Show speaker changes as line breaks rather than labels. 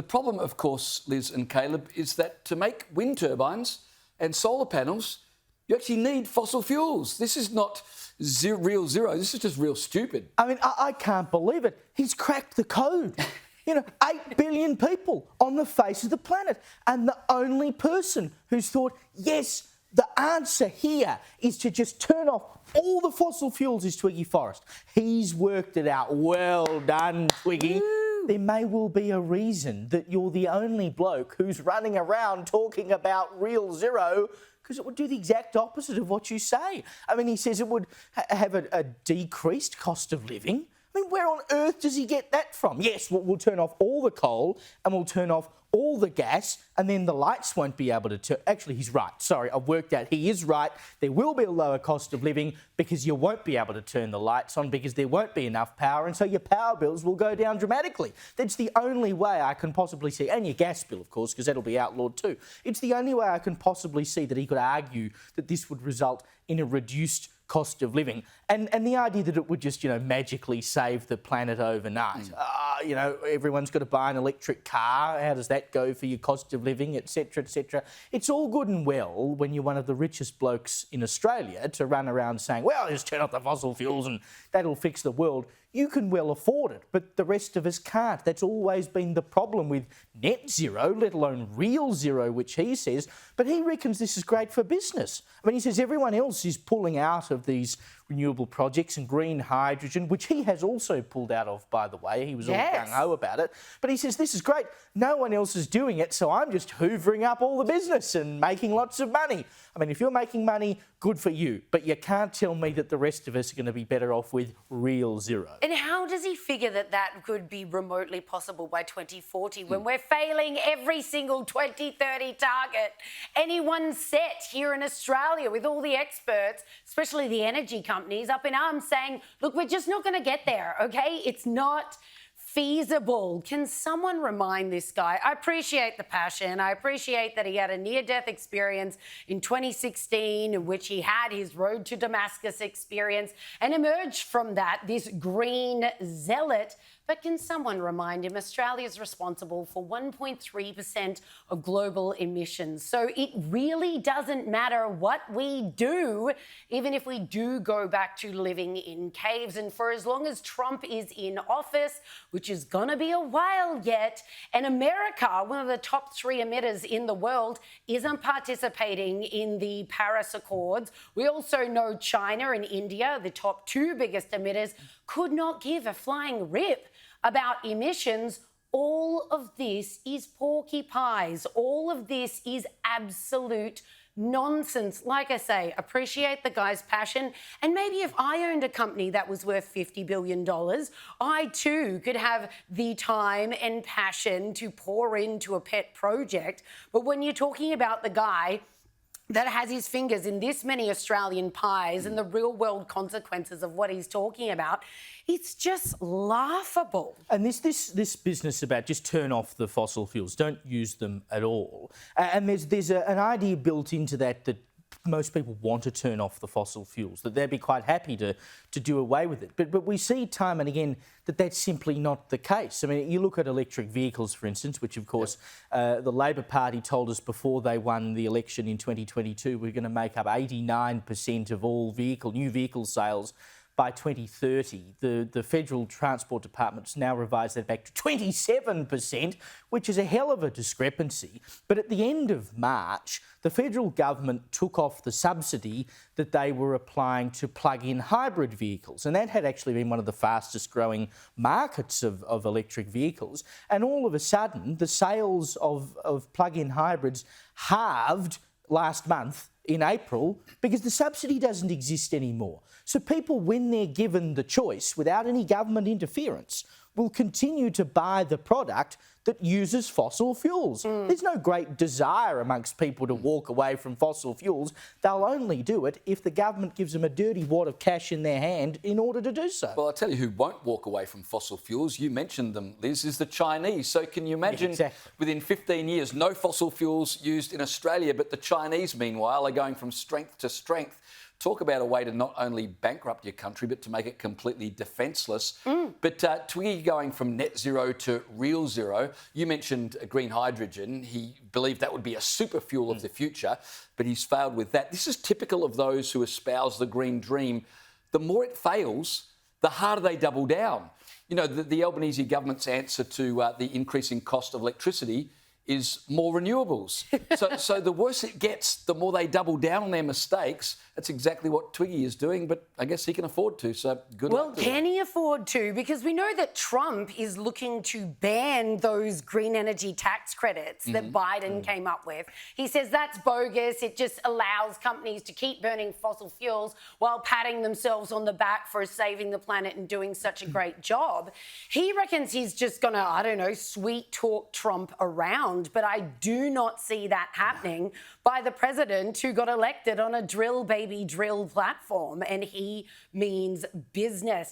The problem, of course, Liz and Caleb, is that to make wind turbines and solar panels, you actually need fossil fuels. This is not real zero. This is just real stupid.
I mean, I can't believe it. He's cracked the code. 8 billion people on the face of the planet. And the only person who's thought, yes, the answer here is to just turn off all the fossil fuels is Twiggy Forrest. He's worked it out. Well done, Twiggy. Woo. There may well be a reason that you're the only bloke who's running around talking about real zero, because it would do the exact opposite of what you say. I mean, he says it would have a decreased cost of living. I mean, where on earth does he get that from? Yes, we'll turn off all the coal and we'll turn off all the gas and then the lights won't be able to turn. Actually, he's right. Sorry, I've worked out. He is right. There will be a lower cost of living because you won't be able to turn the lights on because there won't be enough power, and so your power bills will go down dramatically. That's the only way I can possibly see, and your gas bill, of course, because that'll be outlawed too. It's the only way I can possibly see that he could argue that this would result in a reduced cost of living. And the idea that it would just, magically save the planet overnight. Everyone's got to buy an electric car. How does that go for your cost of living, etc., etc.? It's all good and well when you're one of the richest blokes in Australia to run around saying, well, just turn off the fossil fuels and that'll fix the world. You can well afford it, but the rest of us can't. That's always been the problem with net zero, let alone real zero, which he says. But he reckons this is great for business. I mean, he says everyone else is pulling out of these renewable projects and green hydrogen, which he has also pulled out of, by the way. He was all gung-ho about it. But he says, this is great. No one else is doing it, so I'm just hoovering up all the business and making lots of money. I mean, if you're making money, good for you. But you can't tell me that the rest of us are going to be better off with real zero.
And how does he figure that could be remotely possible by 2040 when we're failing every single 2030 target anyone set here in Australia, with all the experts, especially the energy companies, up in arms saying, look, we're just not going to get there, OK? It's not feasible. Can someone remind this guy? I appreciate the passion. I appreciate that he had a near-death experience in 2016 in which he had his road to Damascus experience and emerged from that, this green zealot. But can someone remind him Australia is responsible for 1.3% of global emissions? So it really doesn't matter what we do, even if we do go back to living in caves. And for as long as Trump is in office, which is going to be a while yet, and America, one of the top 3 emitters in the world, isn't participating in the Paris Accords. We also know China and India, the top 2 biggest emitters, could not give a flying rip about emissions. All of this is porky pies. All of this is absolute nonsense. Like I say, appreciate the guy's passion. And maybe if I owned a company that was worth $50 billion, I too could have the time and passion to pour into a pet project. But when you're talking about the guy that has his fingers in this many Australian pies and the real world consequences of what he's talking about, it's just laughable.
And this business about just turn off the fossil fuels, don't use them at all. And there's an idea built into that most people want to turn off the fossil fuels, that they'd be quite happy to do away with it. But we see time and again that that's simply not the case. I mean, you look at electric vehicles, for instance, which, of course, the Labor Party told us before they won the election in 2022 we're going to make up 89% of all new vehicle sales by 2030. The Federal Transport Department's now revised that back to 27%, which is a hell of a discrepancy. But at the end of March, the federal government took off the subsidy that they were applying to plug-in hybrid vehicles. And that had actually been one of the fastest growing markets of electric vehicles. And all of a sudden, the sales of plug-in hybrids halved last month in April because the subsidy doesn't exist anymore. So people, when they're given the choice without any government interference, will continue to buy the product that uses fossil fuels. There's no great desire amongst people to walk away from fossil fuels. They'll only do it if the government gives them a dirty wad of cash in their hand in order to do so.
Well, I'll tell you who won't walk away from fossil fuels, you mentioned them, Liz, is the Chinese. So can you imagine within 15 years, no fossil fuels used in Australia, but the Chinese, meanwhile, are going from strength to strength Talk about a way to not only bankrupt your country, but to make it completely defenceless. But Twiggy going from net zero to real zero, you mentioned green hydrogen. He believed that would be a super fuel of the future, but he's failed with that. This is typical of those who espouse the green dream. The more it fails, the harder they double down. You know, the Albanese government's answer to the increasing cost of electricity is more renewables. So the worse it gets, the more they double down on their mistakes. That's exactly what Twiggy is doing, but I guess he can afford to, so good luck. Well,
can he afford to? Because we know that Trump is looking to ban those green energy tax credits that Biden came up with. He says that's bogus. It just allows companies to keep burning fossil fuels while patting themselves on the back for saving the planet and doing such a great job. He reckons he's just going to, I don't know, sweet talk Trump around, but I do not see that happening by the president who got elected on a drill baby drill platform, and he means business.